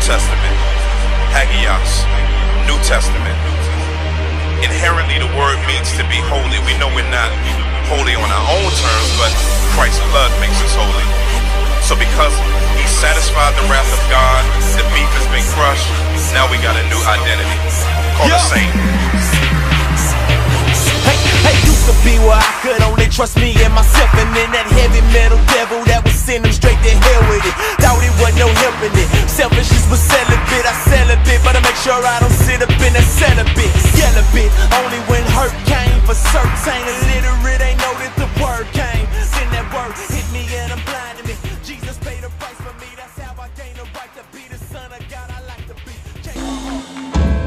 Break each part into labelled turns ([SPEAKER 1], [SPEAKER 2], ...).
[SPEAKER 1] Testament. Hagios, New Testament. Inherently, the word means to be holy. We know we're not holy on our own terms, but Christ's blood makes us holy. So because he satisfied the wrath of God, the beef has been crushed, now we got a new identity. Call a saint.
[SPEAKER 2] Hey, used to be where I could only trust me and myself, and then that heavy metal devil that would send him straight to hell with it. Thought it wasn't no helping it. Selfishness was celibate, I sell a bit, but I make sure I don't sit up in that cell a bit. Yell a bit, only when hurt came for certain. Illiterate ain't know that the word came. Then that word hit me and I'm blind to me. Jesus paid the price for me, that's how I gained the right to be the son of God I like to be.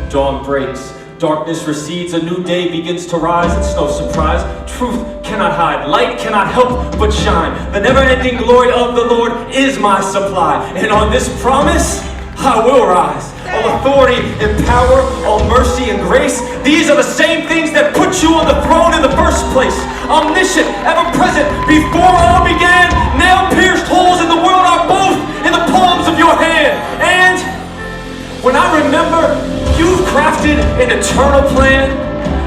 [SPEAKER 3] Dawn breaks, darkness recedes, a new day begins to rise. It's no surprise, truth cannot hide, light cannot help but shine. The never-ending glory of the Lord is my supply, and on this promise I will rise. All authority and power, all mercy and grace, these are the same things that put you on the throne in the first place. Omniscient, ever-present, before all began, nail-pierced holes in the world are both in the palms of your hand. And when I remember you've crafted an eternal plan,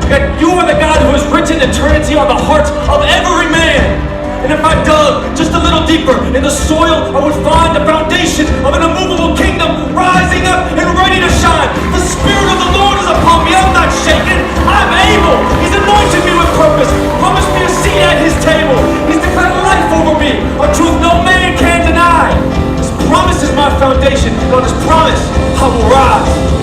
[SPEAKER 3] that you are the God who has written eternity on the heart of every man. And if I dug just a little deeper in the soil, I would find the foundation of an immovable kingdom rising up and ready to shine. The Spirit of the Lord is upon me, I'm not shaken, I'm able. He's anointed me with purpose, promised me a seat at his table. He's declared life over me, a truth no man can deny. His promise is my foundation, and on his promise I will rise.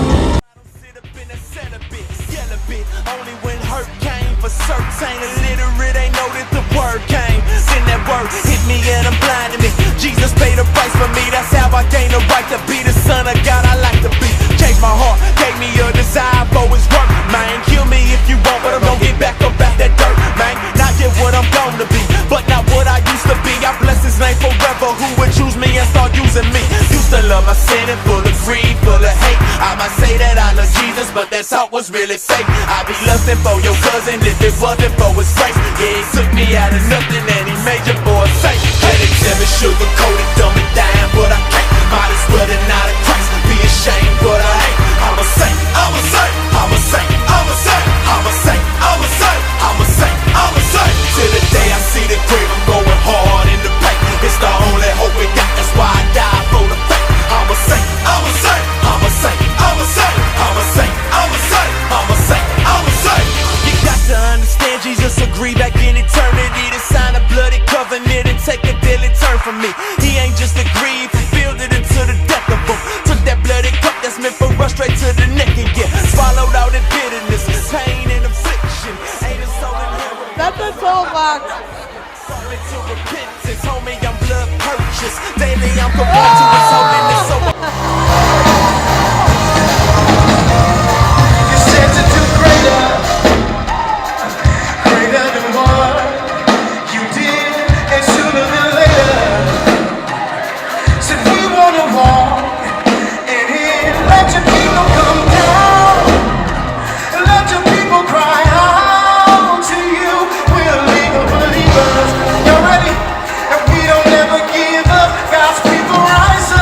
[SPEAKER 2] Only when hurt came for certain. Illiterate ain't know that the word came. Then that word hit me and I'm blind to me. Jesus paid the price for me, that's how I gained the right to be the son of God I like to be. Changed my heart, gave me a desire for his work. Man, kill me if you want, but I'm gonna get back up out that dirt. Man, not yet what I'm gonna be, but not what I used to be. I bless his name forever, who would choose me and start using me. Used to love my sin and full of greed, full of hate. I might say that I love Jesus, but that talk was really fake. I be lusting for your cousin if it wasn't for his grace. Yeah, he took me out of nothing and he made your boy safe. Tell it, tell me, sugar-coated, dumb it down, but I can't. Might as well deny the Christ, be ashamed, but I ain't. I'm a saint, I'm a saint, I'm a saint, I'm a saint, I'm a saint, I'm a saint, I'm a saint, I'm a saint. Till the day I see the grave, I'm going hard in the paint. It's the only hope we got, that's why I die for the faith. I'm a saint, I'm a saint, I'm a saint, I'm a saint, I'm a saint, I'm a saint, I'm a saint, I'm a saint. You got to understand, Jesus agreed back in eternity to sign a bloody covenant and take a daily turn from me. He ain't just agreed, fulfilled it until the death of him. Took that bloody cup that's meant for us straight to the neck and get swallowed out in bitterness, pain and affliction. Ain't a soul in heaven.
[SPEAKER 4] That's a soul box.
[SPEAKER 2] To repentance, homie, I'm blood purchased. Daily I'm conformed to his holiness. So
[SPEAKER 5] you said to do greater, greater than what you did, and sooner than later. Said we wanna walk in it. Let your people come down, and let your people cry out to you. We're legal believers. You're ready, and we don't ever give up. God's people rise up.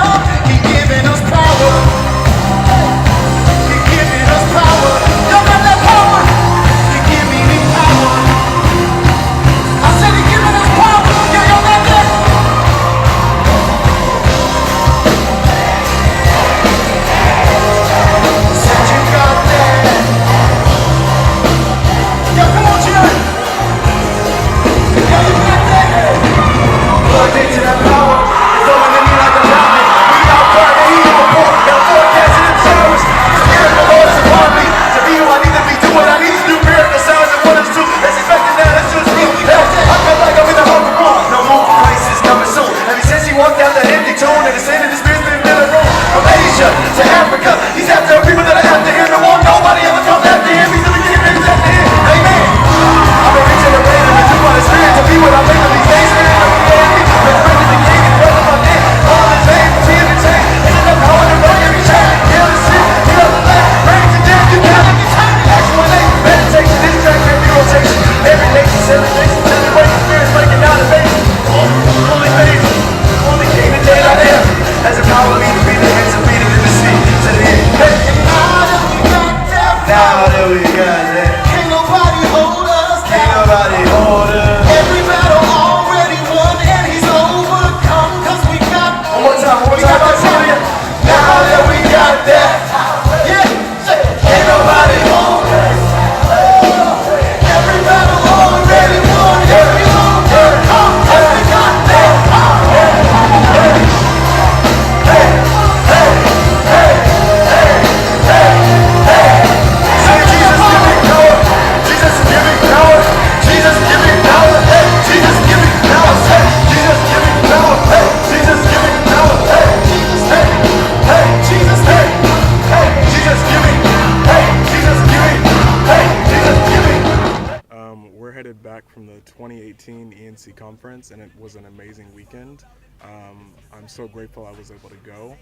[SPEAKER 4] 2018 ENC conference, and it was an amazing weekend. I'm so grateful I was able to go.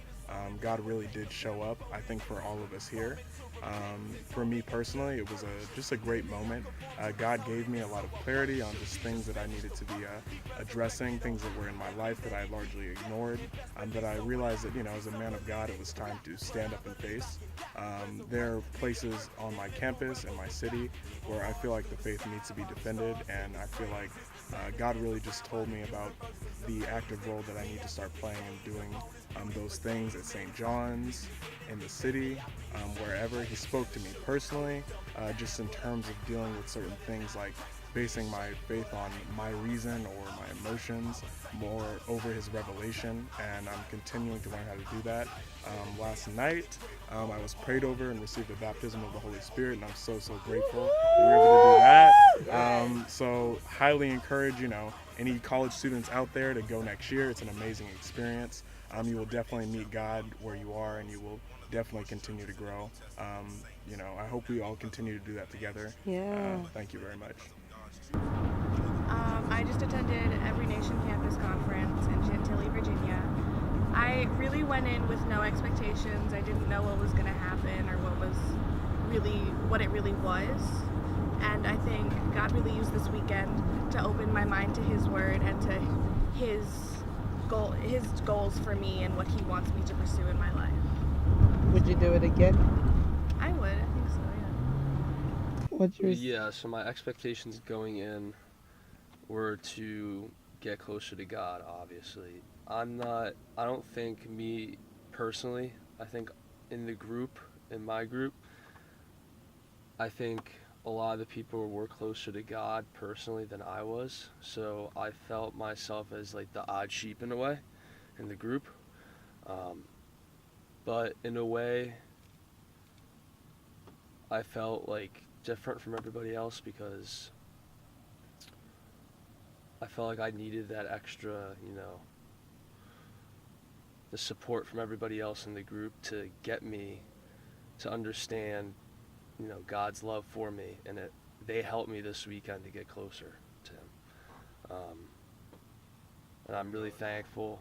[SPEAKER 4] God really did show up, I think, for all of us here. For me personally, it was just a great moment. God gave me a lot of clarity on just things that I needed to be addressing, things that were in my life that I largely ignored, that I realized that, as a man of God, it was time to stand up and face. There are places on my campus and my city where I feel like the faith needs to be defended, and I feel like God really just told me about the active role that I need to start playing and doing those things at St. John's, in the city, wherever. He spoke to me personally, just in terms of dealing with certain things like basing my faith on my reason or my emotions more over his revelation, and I'm continuing to learn how to do that. Last night, I was prayed over and received the baptism of the Holy Spirit, and I'm so grateful we were able to do that. So highly encourage, any college students out there to go next year. It's an amazing experience. You will definitely meet God where you are, and you will definitely continue to grow. I hope we all continue to do that together.
[SPEAKER 6] Yeah.
[SPEAKER 4] Thank you very much.
[SPEAKER 7] I just attended Every Nation Campus Conference in Chantilly, Virginia. I really went in with no expectations. I didn't know what was going to happen or what it really was. And I think God really used this weekend to open my mind to His Word and to His goals for me and what He wants me to pursue in my life.
[SPEAKER 6] Would you do it again?
[SPEAKER 7] I would. I think so, yeah.
[SPEAKER 6] What's yours?
[SPEAKER 8] Yeah, so my expectations going in were to get closer to God, obviously. I don't think me personally, I think in my group, I think a lot of the people were closer to God personally than I was. So I felt myself as like the odd sheep in a way in the group. But in a way, I felt like different from everybody else because I felt like I needed that extra, the support from everybody else in the group to get me to understand, God's love for me, and they helped me this weekend to get closer to Him. And I'm really thankful,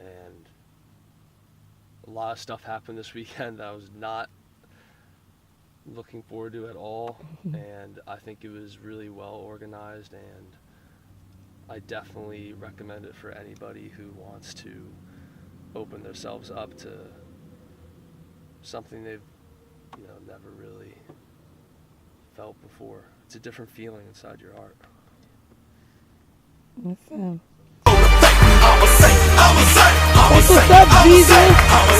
[SPEAKER 8] and a lot of stuff happened this weekend that I was not looking forward to at all, and I think it was really well organized, and I definitely recommend it for anybody who wants to open themselves up to something they've never really felt before. It's a different feeling inside your heart.
[SPEAKER 6] Awesome. That's what's up, Jesus.